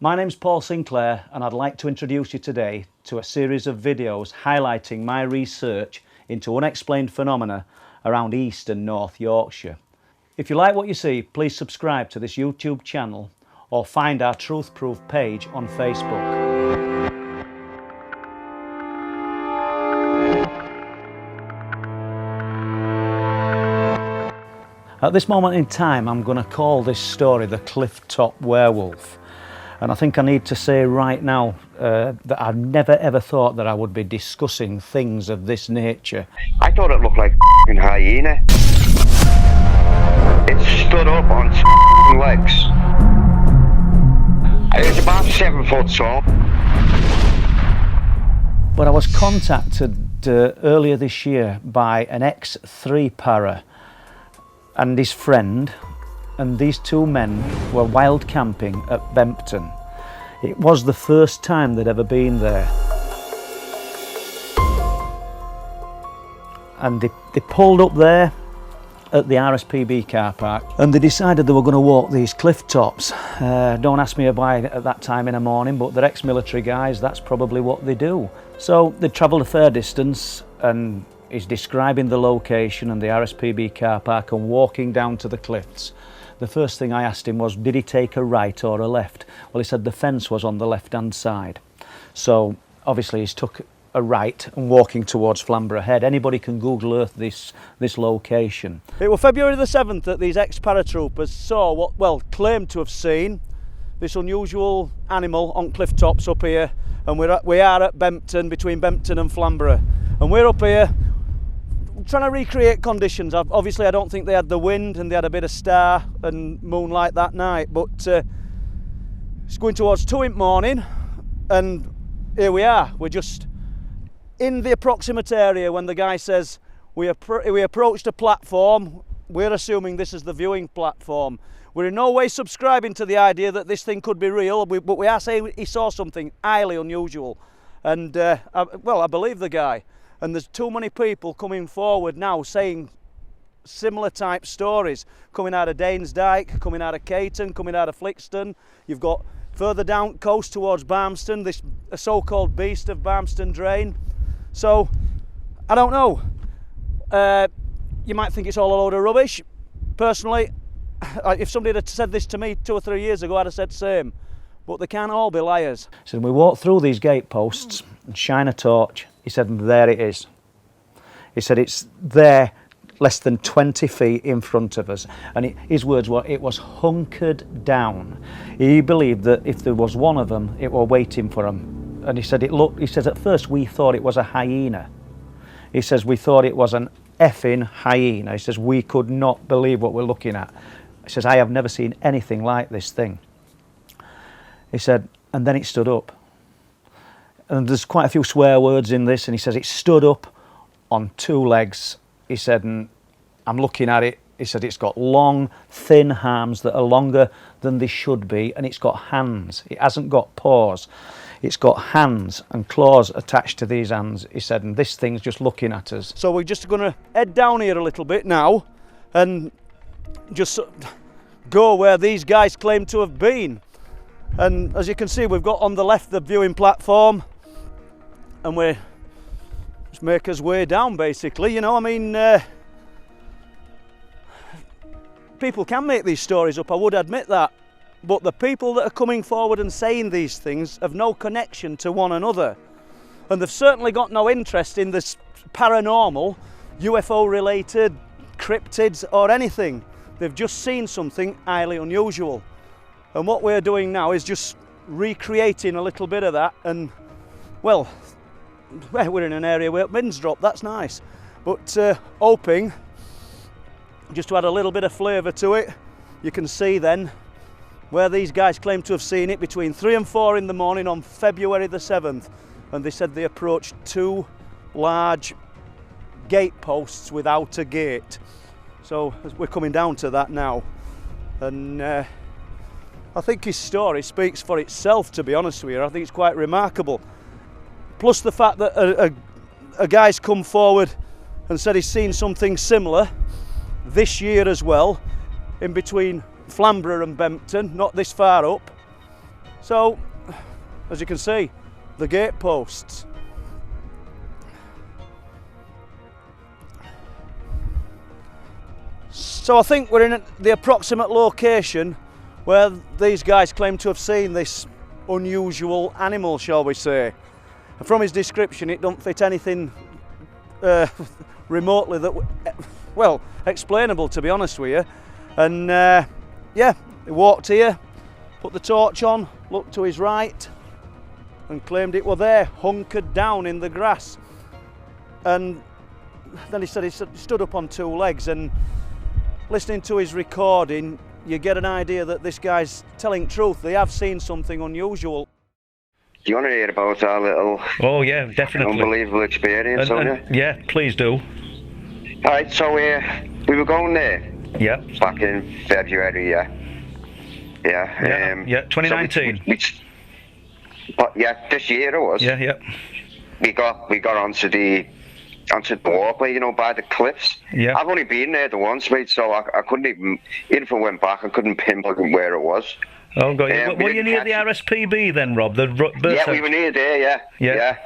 My name's Paul Sinclair and I'd like to introduce you today to a series of videos highlighting my research into unexplained phenomena around East and North Yorkshire. If you like what you see, please subscribe to this YouTube channel or find our Truth Proof page on Facebook. At this moment in time, I'm going to call this story the Clifftop Werewolf. And I think I need to say right now that I've never ever thought that I would be discussing things of this nature. I thought it looked like a hyena. It stood up on legs. It was about 7 foot tall. But I was contacted earlier this year by an ex-3 para and his friend, and these two men were wild camping at Bempton. It was the first time they'd ever been there. And they pulled up there at the RSPB car park and they decided they were going to walk these cliff tops. Don't ask me why at that time in the morning, but they're ex-military guys, that's probably what they do. So they travelled a fair distance and he's describing the location and the RSPB car park and walking down to the cliffs. The first thing I asked him was, did he take a right or a left? Well, he said the fence was on the left-hand side. So obviously he's took a right and walking towards Flamborough Head. Anybody can Google Earth this location. It was February the 7th that these ex-paratroopers saw what, well, claimed to have seen this unusual animal on cliff tops up here. And we are at Bempton, between Bempton and Flamborough. And we're up here trying to recreate conditions. Obviously I don't think they had the wind and they had a bit of star and moonlight that night, but it's going towards 2 in the morning and here we are. We're just in the approximate area when the guy says we approached a platform. We're assuming this is the viewing platform. We're in no way subscribing to the idea that this thing could be real, but we are saying he saw something highly unusual. And well, I believe the guy. And there's too many people coming forward now saying similar type stories, coming out of Danesdyke, coming out of Caton, coming out of Flixton. You've got further down coast towards Barmston, this so-called beast of Barmston Drain. So, I don't know. You might think it's all a load of rubbish. Personally, if somebody had said this to me 2 or 3 years ago, I'd have said same. But they can't all be liars. So we walk through these gateposts and shine a torch. He said, and there it is. He said, it's there less than 20 feet in front of us. And his words were, it was hunkered down. He believed that if there was one of them, it were waiting for him. And he said, he says, at first we thought it was a hyena. He says, we thought it was an effing hyena. He says, we could not believe what we're looking at. He says, I have never seen anything like this thing. He said, and then it stood up. And there's quite a few swear words in this, and he says it stood up on 2 legs. He said, and I'm looking at it, he said it's got long, thin arms that are longer than they should be, and it's got hands. It hasn't got paws. It's got hands and claws attached to these hands, he said, and this thing's just looking at us. So we're just going to head down here a little bit now and just go where these guys claim to have been. And as you can see, we've got on the left the viewing platform, and we just make us way down basically, you know. I mean, people can make these stories up, I would admit that, but the people that are coming forward and saying these things have no connection to one another, and they've certainly got no interest in this paranormal, UFO related, cryptids or anything. They've just seen something highly unusual. And what we're doing now is just recreating a little bit of that, and well, we're in an area where winds drop, that's nice. But hoping just to add a little bit of flavour to it. You can see then where these guys claim to have seen it between 3 and 4 in the morning on February the 7th. And they said they approached 2 large gate posts without a gate. So we're coming down to that now. And I think his story speaks for itself, to be honest with you. I think it's quite remarkable. Plus the fact that a guy's come forward and said he's seen something similar this year as well, in between Flamborough and Bempton, not this far up. So, as you can see, the gate posts. So I think we're in the approximate location where these guys claim to have seen this unusual animal, shall we say. And from his description, it don't fit anything remotely that, well, explainable, to be honest with you. And yeah, he walked here, put the torch on, looked to his right, and claimed it were there, hunkered down in the grass. And then he said he stood up on two legs, and listening to his recording, you get an idea that this guy's telling truth. They have seen something unusual. Do you want to hear about our little Oh yeah, definitely. unbelievable experience, don't you? Yeah, please do. Alright, so we were going there Yeah. back in February, yeah. Yeah, 2019. But yeah, this year it was. Yeah. We got onto the walkway, you know, by the cliffs. Yeah. I've only been there the once, mate, so I couldn't even if I went back, I couldn't pinpoint where it was. Oh, got you. Were you near the RSPB then, Rob? Yeah, we were near there, yeah.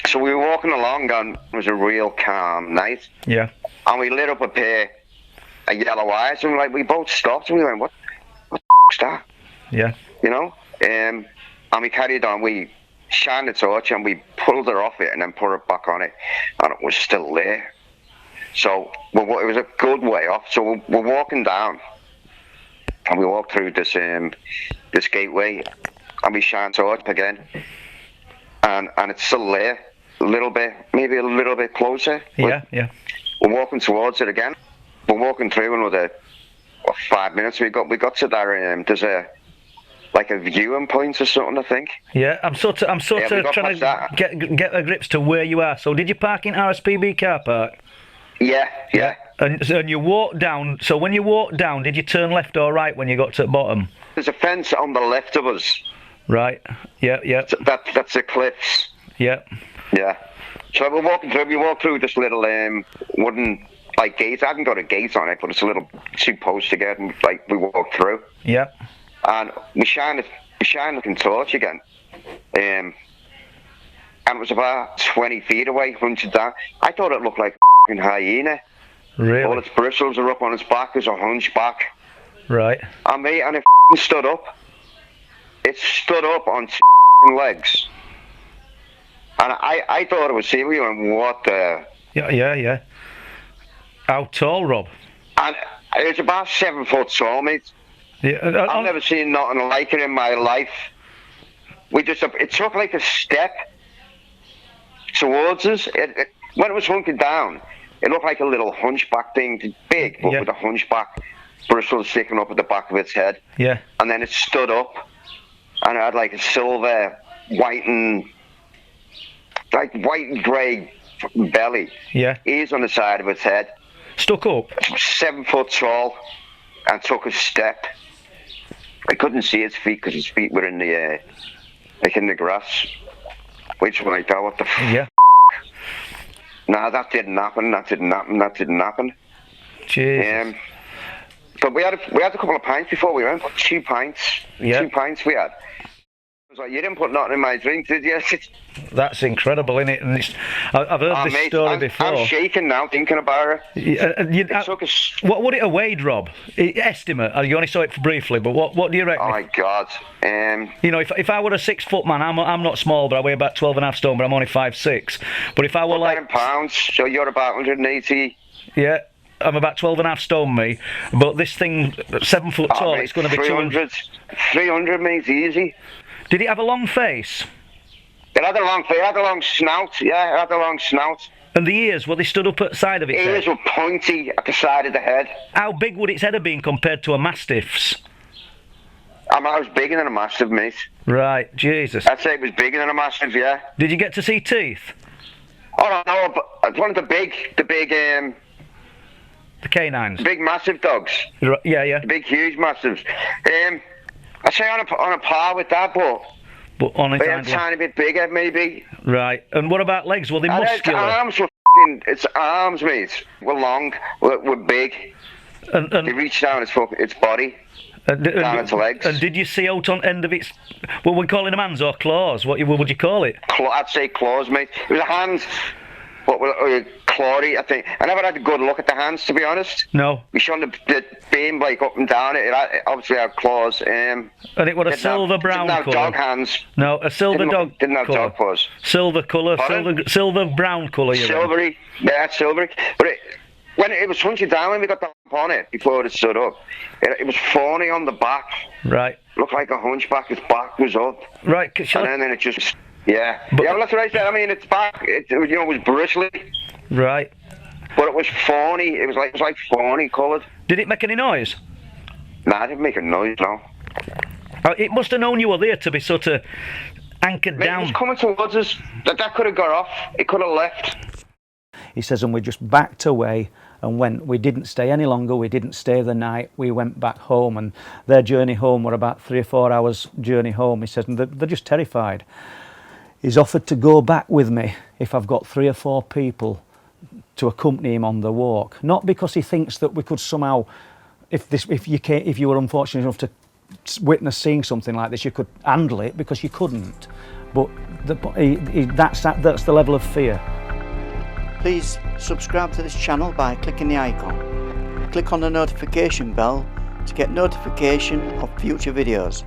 So we were walking along, and it was a real calm night. Yeah. And we lit up a pair of yellow wires, and we both stopped, and we went, what the f***'s that? Yeah. You know? And we carried on. We shined the torch, and we pulled her off it, and then put it back on it, and it was still there. So it was a good way off. So we're walking down, and we walked through this gateway, and we shine torch again, and it's still there, maybe a little bit closer. Yeah. We're walking towards it again. We're walking through another 5 minutes. We got to that. There's a viewing point or something, I think. Yeah, I'm sort of trying to get a grips to where you are. So did you park in RSPB car park? Yeah. And you walked down. So when you walked down, did you turn left or right when you got to the bottom? There's a fence on the left of us. Right. Yeah. That's the cliffs. Yeah. Yeah. So we're walking through. We walked through this little wooden gate. I haven't got a gate on it, but it's a little 2 posts together. And we walked through. Yeah. And we shined the torch again. And it was about 20 feet away, hunched down. I thought it looked like a hyena. Really? All its bristles are up on its back. There's a hunchback. Right. And it stood up. It stood up on its legs. And I thought it was serious. And what the... Yeah. How tall, Rob? And it was about 7 foot tall, mate. Yeah. I've never seen nothing like it in my life. It took like a step towards us. When it was hunkered down, it looked like a little hunchback thing, big, but with a hunchback bristles sticking up at the back of its head. Yeah. And then it stood up, and it had like a silver, white and grey belly. Yeah. Ears on the side of its head. Stuck up. 7 foot tall, and took a step. I couldn't see his feet because his feet were in the in the grass. Which one I thought, what the Yeah. Nah, that didn't happen. Jeez. But we had a couple of pints before we went. 2 pints. Yeah. 2 pints we had. I was like, you didn't put nothing in my drink, did you? That's incredible, isn't it? And I've heard this story before. I'm shaking now thinking about it. What would it have weighed, Rob? Estimate. You only saw it briefly, but what do you reckon? Oh my God. You know, if I were a 6 foot man, I'm not small, but I weigh about 12.5 stone, but I'm only 5'6". But if I were like pounds, so you're about 180. Yeah. I'm about 12.5 stone, me. But this thing, 7 foot tall, mate, it's going to be 200. 300, mate, easy. Did it have a long face? It had a long snout. Yeah, it had a long snout. And the ears, were they stood up at the side of its head? Ears were pointy at the side of the head. How big would its head have been compared to a mastiff's? I was bigger than a mastiff, mate. Right, Jesus. I'd say it was bigger than a mastiff, yeah. Did you get to see teeth? Oh no, but one of the big the canines? big massive dogs. Yeah. The big, huge mastiffs. I'd say on a par with that, but on its a tiny bit bigger, maybe. Right. And what about legs? Were they muscular? Its arms, mate, were long, were big. And they reached down its body. down its legs. And did you see out on end of its, what were we calling them, hands or claws? What would you call it? I'd say claws, mate. It was a hand, but clawy, I think. I never had a good look at the hands, to be honest. No. We shone the beam like up and down. It obviously had claws. And it was a silver brown colour. Didn't have dog hands. No, a silver dog. Didn't have colour. dog paws. Silver colour, silver brown colour. Silvery, yeah, silvery. But when it was hunched down when we got the hump on it before it stood up, it was fawny on the back. Right. Looked like a hunchback. Its back was up. Right. And then it just, yeah. Yeah, well, that's what I said. I mean, its back, it was bristly. Right. But it was fawny. It was like fawny coloured. Did it make any noise? Nah, it didn't make a noise, no. It must have known you were there to be sort of anchored down. It was coming towards us. That could have got off. It could have left. He says, and we just backed away and went. We didn't stay any longer. We didn't stay the night. We went back home, and their journey home were about 3 or 4 hours journey home. He says, and they're just terrified. He's offered to go back with me if I've got 3 or 4 people to accompany him on the walk. Not because he thinks that we could somehow, if you were unfortunate enough to witness seeing something like this, you could handle it, because you couldn't. But that's the level of fear. Please subscribe to this channel by clicking the icon. Click on the notification bell to get notification of future videos.